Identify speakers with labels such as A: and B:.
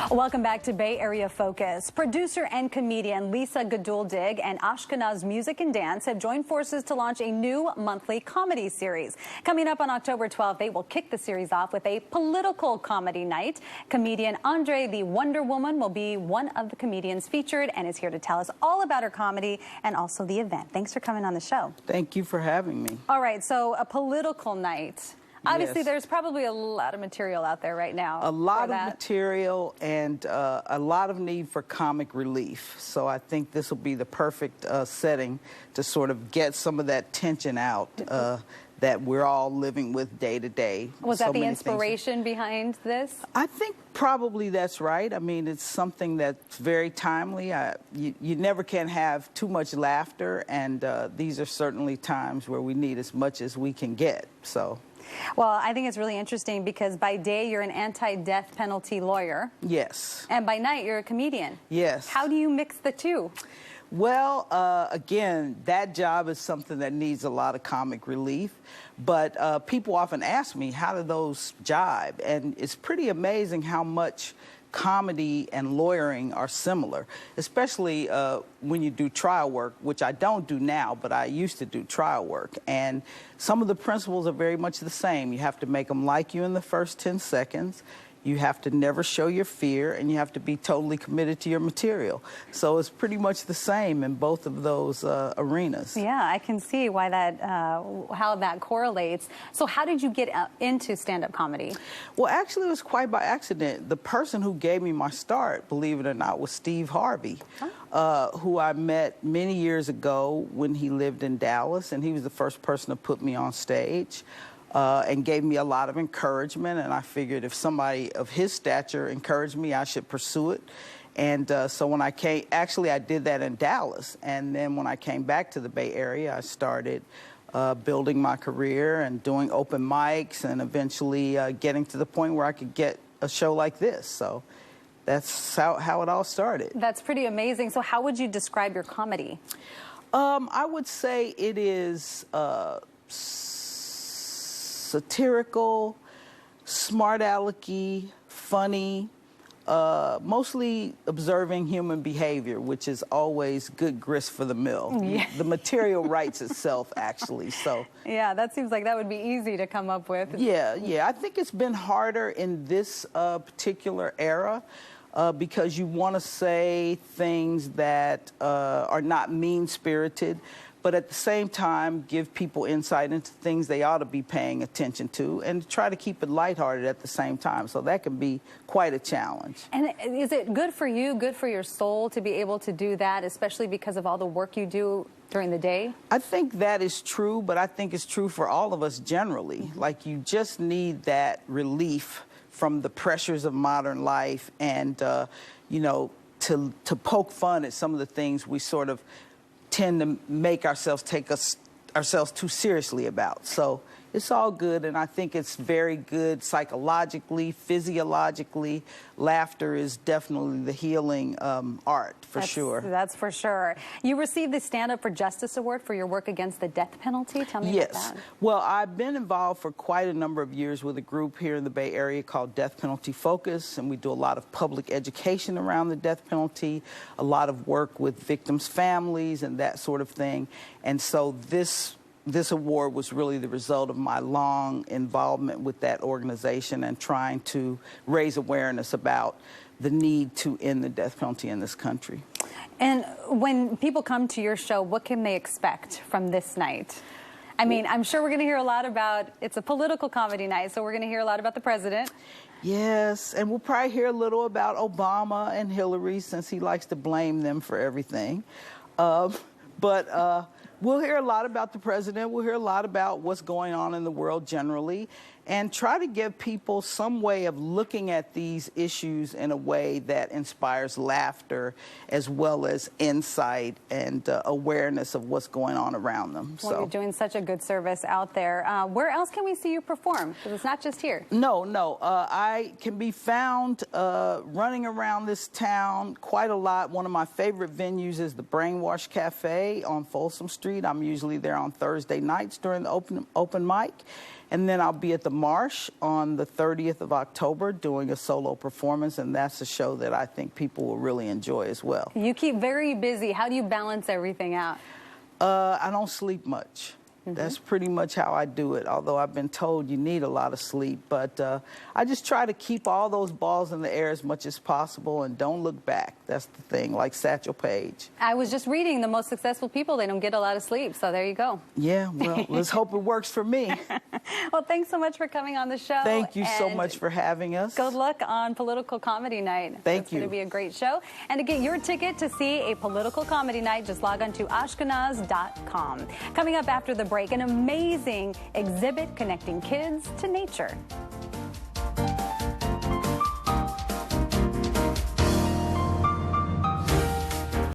A: Welcome back to Bay Area Focus. Producer and comedian Lisa Gaduldig and Ashkenaz Music and Dance have joined forces to launch a new monthly comedy series. Coming up on October 12th, they will kick the series off with a political comedy night. Comedian Andre the Wonderwoman will be one of the comedians featured and is here to tell us all about her comedy and also the event. Thanks for coming on the show.
B: Thank you for having me.
A: All right, so a political night. Obviously,
B: Yes.
A: There's probably a lot of material out there right now.
B: A lot of material and a lot of need for comic relief. So I think this will be the perfect setting to sort of get some of that tension out that we're all living with day to day.
A: Was that the inspiration behind this?
B: I think probably that's right. I mean, it's something that's very timely. You never can have too much laughter, and these are certainly times where we need as much as we can get. So.
A: Well, I think it's really interesting because by day you're an anti-death penalty lawyer.
B: Yes.
A: And by night you're a comedian.
B: Yes.
A: How do you mix the two?
B: Well, again, that job is something that needs a lot of comic relief. But people often ask me, how do those jibe? And it's pretty amazing how much comedy and lawyering are similar, especially when you do trial work, which I don't do now, but I used to do trial work. And some of the principles are very much the same. You have to make them like you in the first 10 seconds. You have to never show your fear, and you have to be totally committed to your material. So it's pretty much the same in both of those arenas.
A: Yeah, I can see why that, how that correlates. So how did you get into stand-up comedy?
B: Well, actually, it was quite by accident. The person who gave me my start, believe it or not, was Steve Harvey, who I met many years ago when he lived in Dallas, and he was the first person to put me on stage. And gave me a lot of encouragement, and I figured if somebody of his stature encouraged me, I should pursue it. And so when I came, actually I did that in Dallas, and then when I came back to the Bay Area, I started building my career and doing open mics, and eventually getting to the point where I could get a show like this. So that's how it all started. That's
A: pretty amazing. So how would you describe your comedy?
B: I would say it is satirical, smart-alecky, funny, mostly observing human behavior, which is always good grist for the mill. Yeah. The material writes itself, actually. So.
A: Yeah, that seems like that would be easy to come up with.
B: Yeah. I think it's been harder in this particular era because you want to say things that are not mean-spirited, but at the same time give people insight into things they ought to be paying attention to, and try to keep it lighthearted at the same time. So that can be quite a challenge.
A: And is it good for you, good for your soul to be able to do that, especially because of all the work you do during the day? I think that is true, but I think it's true for all of us generally. Like, you just need that relief from the pressures of modern life, and, you know, to poke fun at some of the things we sort of tend to make ourselves take ourselves too seriously about. So it's all good, and I think it's very good psychologically, physiologically. Laughter is definitely the healing art, for sure. That's for sure. You received the Stand Up for Justice Award for your work against the death penalty. Tell me about that. Well, I've been involved for quite a number of years with a group here in the Bay Area called Death Penalty Focus, and we do a lot of public education around the death penalty, a lot of work with victims' families and that sort of thing. And so this award was really the result of my long involvement with that organization and trying to raise awareness about the need to end the death penalty in this country. And when people come to your show, what can they expect from this night? I mean, I'm sure we're going to hear a lot about, it's a political comedy night, so we're going to hear a lot about the president. Yes, and we'll probably hear a little about Obama and Hillary, since he likes to blame them for everything. We'll hear a lot about the president. We'll hear a lot about what's going on in the world generally, and try to give people some way of looking at these issues in a way that inspires laughter as well as insight and awareness of what's going on around them. Well, you're doing such a good service out there. Where else can we see you perform? Because it's not just here. No. I can be found running around this town quite a lot. One of my favorite venues is the Brainwash Cafe on Folsom Street. I'm usually there on Thursday nights during the open mic.
B: And then I'll be at the Marsh on the 30th of October doing a solo performance, and that's a show that I think people will really enjoy as well.
A: You keep very busy. How do you balance everything out?
B: I don't sleep much. That's pretty much how I do it, although I've been told you need a lot of sleep. But I just try to keep all those balls in the air as much as possible and don't look back. That's the thing, like Satchel Paige.
A: I was just reading the most successful people, they don't get a lot of sleep, so there you go.
B: Yeah, well, let's hope it works for me.
A: Well, thanks so much for coming on the show.
B: Thank you so much for having us.
A: Good luck on Political Comedy Night.
B: Thank you.
A: It's going to be a great show. And to get your ticket to see a political comedy night, just log on to Ashkenaz.com. Coming up after the break, an amazing exhibit connecting kids to nature.